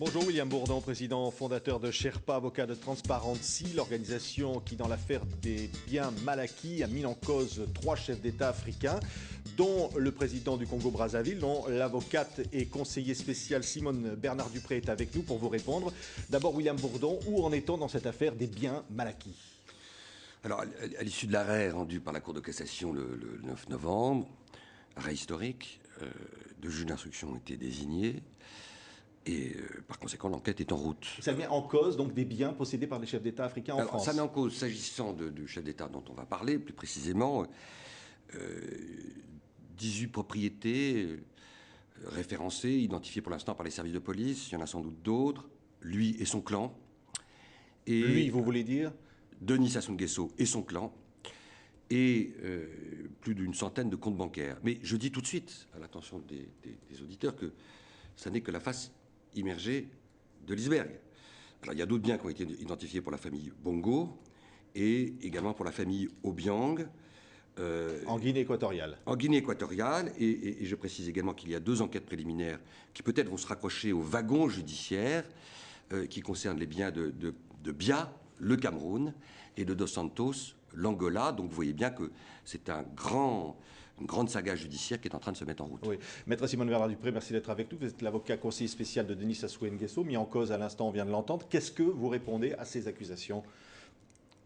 Bonjour William Bourdon, président fondateur de Sherpa, avocat de Transparency, l'organisation qui, dans l'affaire des biens mal acquis, a mis en cause 3 chefs d'État africains, dont le président du Congo-Brazzaville, dont l'avocate et conseiller spécial Simone Bernard-Dupré est avec nous pour vous répondre. D'abord William Bourdon, où en est-on dans cette affaire des biens mal acquis? Alors, à l'issue de l'arrêt rendu par la Cour de cassation le 9 novembre, arrêt historique, 2 juges d'instruction ont été désignés. Et par conséquent, l'enquête est en route. Ça met en cause donc des biens possédés par les chefs d'État africains en France. Ça met en cause, s'agissant du chef d'État dont on va parler, plus précisément, 18 propriétés référencées, identifiées pour l'instant par les services de police. Il y en a sans doute d'autres. Lui et son clan. Et lui, vous voulez dire? Denis Sassou Nguesso et son clan. Et plus d'une centaine de comptes bancaires. Mais je dis tout de suite, à l'attention des auditeurs, que ça n'est que la face immergée de l'iceberg. Alors, il y a d'autres biens qui ont été identifiés pour la famille Bongo et également pour la famille Obiang. En Guinée équatoriale. En Guinée équatoriale, et je précise également qu'il y a 2 enquêtes préliminaires qui peut-être vont se raccrocher au wagon judiciaire qui concernent les biens de Bia, le Cameroun, et de Dos Santos, l'Angola. Donc vous voyez bien que c'est une grande saga judiciaire qui est en train de se mettre en route. Oui. Maître Simone Bernard-Dupré, merci d'être avec nous. Vous êtes l'avocat conseiller spécial de Denis Sassou Nguesso, mis en cause à l'instant, on vient de l'entendre. Qu'est-ce que vous répondez à ces accusations?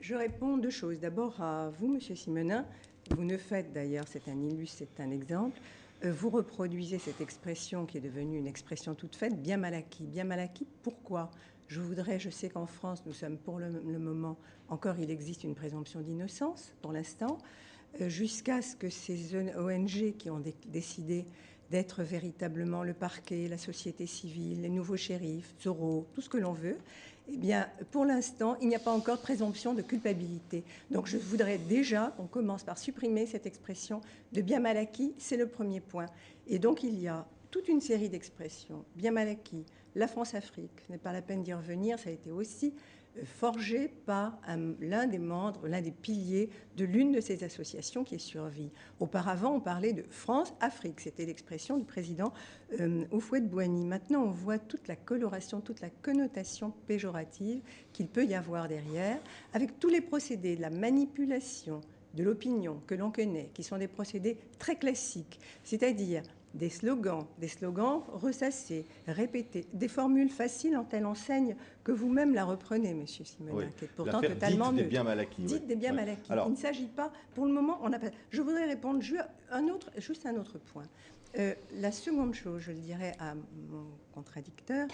Je réponds 2 choses. D'abord à vous, Monsieur Simonin. Vous ne faites d'ailleurs, c'est un illustre, c'est un exemple. Vous reproduisez cette expression qui est devenue une expression toute faite, bien mal acquis. Bien mal acquis, pourquoi? Je sais qu'en France, nous sommes pour le moment, encore il existe une présomption d'innocence pour l'instant, jusqu'à ce que ces ONG qui ont décidé d'être véritablement le parquet, la société civile, les nouveaux shérifs, Zorro, tout ce que l'on veut, eh bien, pour l'instant, il n'y a pas encore de présomption de culpabilité. Donc, je voudrais déjà qu'on commence par supprimer cette expression de bien mal acquis, c'est le premier point. Et donc, il y a toute une série d'expressions, bien mal acquis, la France-Afrique, ce n'est pas la peine d'y revenir, ça a été aussi forgé par l'un des membres, l'un des piliers de l'une de ces associations qui est survie. Auparavant, on parlait de France-Afrique. C'était l'expression du président Houphouët-Boigny. Maintenant, on voit toute la coloration, toute la connotation péjorative qu'il peut y avoir derrière, avec tous les procédés de la manipulation de l'opinion que l'on connaît, qui sont des procédés très classiques, c'est-à-dire des slogans ressassés, répétés, des formules faciles en telle enseigne que vous-même la reprenez, Monsieur Simonin, oui. qui est pourtant totalement neutre. Dites des biens mal acquis. Dites des biens mal acquis. Alors, il ne s'agit pas, pour le moment, je voudrais répondre juste un autre point. La seconde chose, je le dirais à mon contradicteur,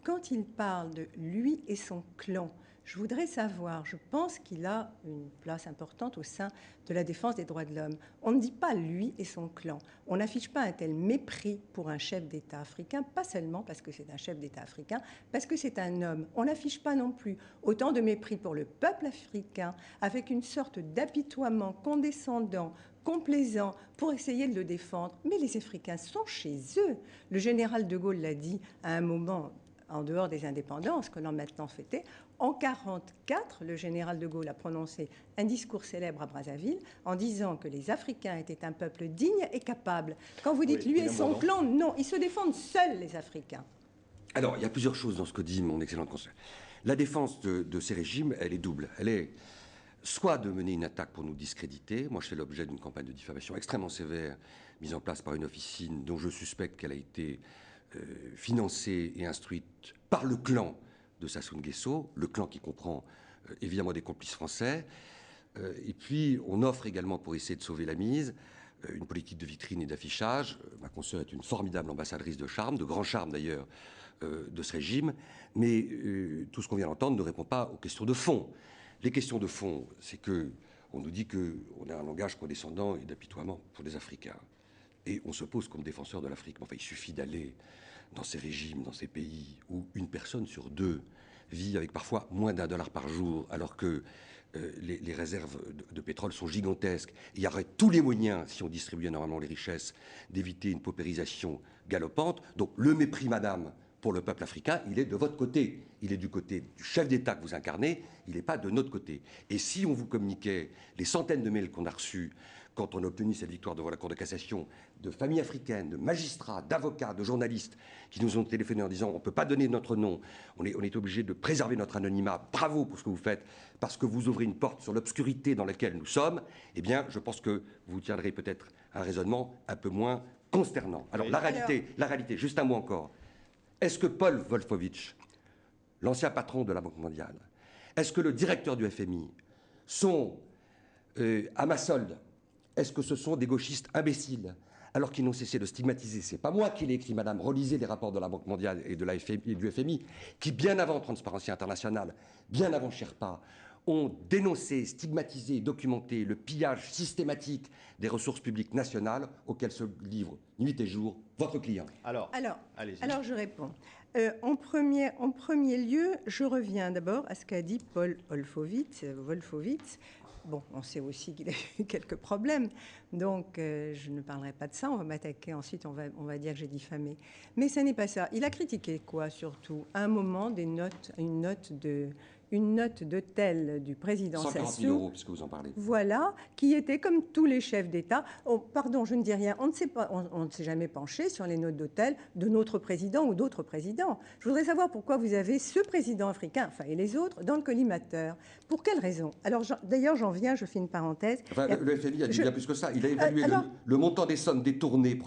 quand il parle de lui et son clan, je voudrais savoir, je pense qu'il a une place importante au sein de la défense des droits de l'homme. On ne dit pas lui et son clan. On n'affiche pas un tel mépris pour un chef d'État africain, pas seulement parce que c'est un chef d'État africain, parce que c'est un homme. On n'affiche pas non plus autant de mépris pour le peuple africain, avec une sorte d'apitoiement condescendant, complaisant, pour essayer de le défendre. Mais les Africains sont chez eux. Le général de Gaulle l'a dit à un moment, en dehors des indépendances que l'on maintenant fêtait. En 1944, le général de Gaulle a prononcé un discours célèbre à Brazzaville en disant que les Africains étaient un peuple digne et capable. Quand vous dites lui et son clan, non, ils se défendent seuls, les Africains. Alors, il y a plusieurs choses dans ce que dit mon excellente conseillère. La défense de ces régimes, elle est double. Elle est soit de mener une attaque pour nous discréditer. Moi, je fais l'objet d'une campagne de diffamation extrêmement sévère mise en place par une officine dont je suspecte qu'elle a été financée et instruite par le clan de Sassou Nguesso, le clan qui comprend évidemment des complices français. Et puis, on offre également, pour essayer de sauver la mise, une politique de vitrine et d'affichage. Ma consoeur est une formidable ambassadrice de charme, de grand charme d'ailleurs, de ce régime. Mais tout ce qu'on vient d'entendre ne répond pas aux questions de fond. Les questions de fond, c'est que on nous dit qu'on a un langage condescendant et d'apitoiement pour les Africains. Et on se pose comme défenseur de l'Afrique. Mais enfin, il suffit d'aller dans ces régimes, dans ces pays où une personne sur 2 vit avec parfois moins d'$1 par jour, alors que les réserves de pétrole sont gigantesques. Il y aurait tous les moyens, si on distribuait normalement les richesses, d'éviter une paupérisation galopante. Donc le mépris, madame, pour le peuple africain, il est de votre côté. Il est du côté du chef d'État que vous incarnez, il n'est pas de notre côté. Et si on vous communiquait les centaines de mails qu'on a reçus quand on a obtenu cette victoire devant la Cour de cassation, de familles africaines, de magistrats, d'avocats, de journalistes qui nous ont téléphoné en disant on ne peut pas donner notre nom, on est obligé de préserver notre anonymat, bravo pour ce que vous faites, parce que vous ouvrez une porte sur l'obscurité dans laquelle nous sommes, eh bien, je pense que vous tiendrez peut-être un raisonnement un peu moins consternant. Alors, oui. la réalité, juste un mot encore. Est-ce que Paul Wolfowitz, l'ancien patron de la Banque mondiale, est-ce que le directeur du FMI sont à ma solde? Est-ce que ce sont des gauchistes imbéciles alors qu'ils n'ont cessé de stigmatiser? C'est pas moi qui l'ai écrit, madame. Relisez les rapports de la Banque mondiale et du FMI, qui, bien avant Transparency International, bien avant Sherpa, ont dénoncé, stigmatisé, documenté le pillage systématique des ressources publiques nationales auxquelles se livre nuit et jour votre client. Alors je réponds. En premier lieu, je reviens d'abord à ce qu'a dit Paul Wolfowitz. Bon, on sait aussi qu'il a eu quelques problèmes, donc je ne parlerai pas de ça. On va m'attaquer ensuite, on va dire que j'ai diffamé. Mais ce n'est pas ça. Il a critiqué quoi, surtout? À un moment, une note d'hôtel du président Sassou. 140 000 €, puisque vous en parlez. Voilà, qui était comme tous les chefs d'État. Oh, pardon, je ne dis rien. On ne s'est jamais penché sur les notes d'hôtel de notre président ou d'autres présidents. Je voudrais savoir pourquoi vous avez ce président africain, enfin, et les autres, dans le collimateur. Pour quelle raison? Alors, d'ailleurs, j'en viens, je fais une parenthèse. Enfin, le FMI a dit bien plus que ça. Il a évalué le montant des sommes détournées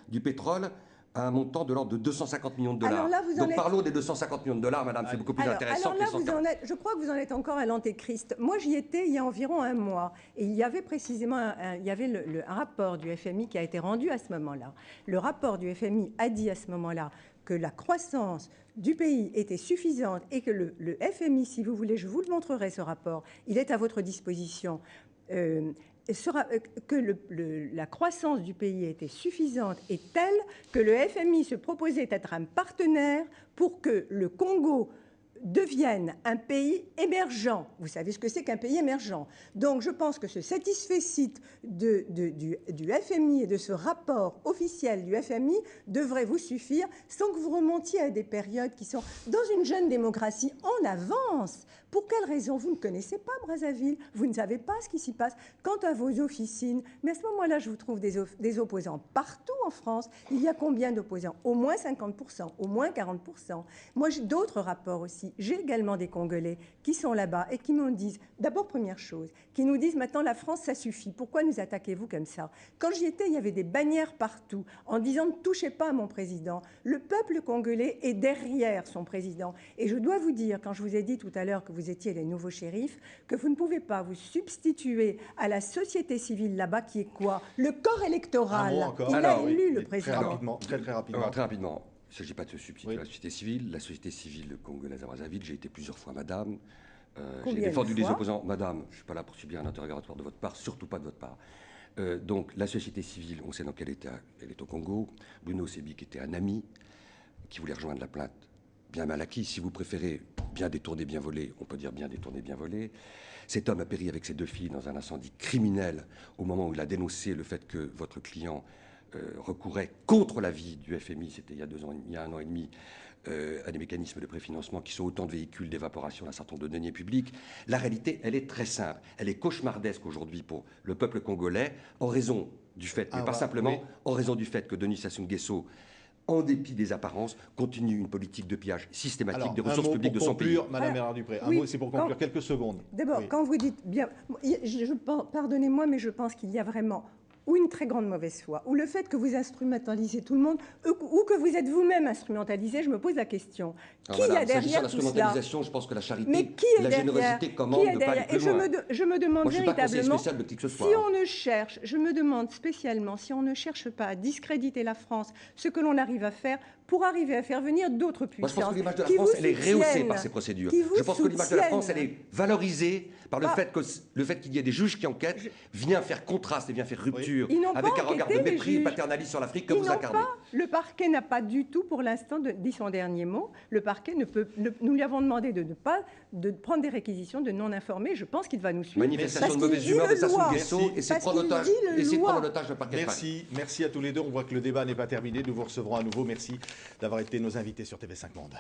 du pétrole à un montant de l'ordre de 250 millions de dollars. Alors là, donc parlons des 250 millions de dollars, madame, c'est beaucoup plus intéressant que les 140. Je crois que vous en êtes encore à l'antéchrist. Moi, j'y étais il y a environ un mois. Et il y avait précisément un rapport du FMI qui a été rendu à ce moment-là. Le rapport du FMI a dit à ce moment-là que la croissance du pays était suffisante et que le FMI, si vous voulez, je vous le montrerai, ce rapport, il est à votre disposition, que la croissance du pays était suffisante et telle que le FMI se proposait d'être un partenaire pour que le Congo devienne un pays émergent. Vous savez ce que c'est qu'un pays émergent. Donc je pense que ce satisfecit du FMI et de ce rapport officiel du FMI devrait vous suffire sans que vous remontiez à des périodes qui sont dans une jeune démocratie en avance. Pour quelle raison? Vous ne connaissez pas Brazzaville, vous ne savez pas ce qui s'y passe. Quant à vos officines, mais à ce moment-là, je vous trouve des opposants partout en France. Il y a combien d'opposants? Au moins 50%, au moins 40%. Moi, j'ai d'autres rapports aussi. J'ai également des Congolais qui sont là-bas et qui me disent, d'abord, première chose, qui nous disent maintenant la France, ça suffit. Pourquoi nous attaquez-vous comme ça? Quand j'y étais, il y avait des bannières partout en disant ne touchez pas à mon président. Le peuple congolais est derrière son président. Et je dois vous dire, quand je vous ai dit tout à l'heure que vous étiez les nouveaux shérifs, que vous ne pouvez pas vous substituer à la société civile là-bas, qui est quoi? Le corps électoral. Il a élu le président. Très rapidement. Très rapidement. Il ne s'agit pas de se substituer à la société civile. La société civile congolaise à Brazzaville, j'ai été plusieurs fois madame. J'ai défendu des opposants. Madame, je ne suis pas là pour subir un interrogatoire de votre part, surtout pas de votre part. Donc la société civile, on sait dans quel état elle est au Congo. Bruno Sebi, qui était un ami, qui voulait rejoindre la plainte, bien mal acquis. Si vous préférez bien détourné, bien volé, on peut dire bien détourné, bien volé. Cet homme a péri avec ses 2 filles dans un incendie criminel au moment où il a dénoncé le fait que votre client recourait contre l'avis du FMI, c'était il y a 1 an et demi, à des mécanismes de préfinancement qui sont autant de véhicules d'évaporation d'un certain nombre de deniers publics. La réalité, elle est très simple. Elle est cauchemardesque aujourd'hui pour le peuple congolais, en raison du fait, mais pas simplement, en raison du fait que Denis Sassou Nguesso, en dépit des apparences, continue une politique de pillage systématique des ressources publiques de son pays. Madame Erard-Dupré, un mot, c'est pour conclure, quelques secondes. D'abord, quand vous dites bien, pardonnez-moi, mais je pense qu'il y a vraiment ou une très grande mauvaise foi, ou le fait que vous instrumentalisez tout le monde, ou que vous êtes vous-même instrumentalisé, je me pose la question. Qui y a derrière tout cela? L'instrumentalisation, je pense que la charité et la générosité commandent de ne pas aller plus loin. Je me demande véritablement si on ne cherche, je me demande spécialement si on ne cherche pas à discréditer la France, ce que l'on arrive à faire pour arriver à faire venir d'autres puissances. Moi, je pense que l'image de la France, elle est rehaussée par ces procédures. Je pense que l'image de la France, elle est valorisée par le fait qu'il y ait des juges qui enquêtent, vient faire contraste et vient faire rupture avec un regard de mépris paternaliste sur l'Afrique que vous incarnez. Le parquet n'a pas du tout, pour l'instant, dit son dernier mot. Le parquet nous lui avons demandé de prendre des réquisitions, de non informer. Je pense qu'il va nous suivre. Manifestation de mauvaise humeur de Sassou Nguesso et c'est prendre en otage le parquet. Merci à tous les deux. On voit que le débat n'est pas terminé. Nous vous recevrons à nouveau. Merci d'avoir été nos invités sur TV5 Monde.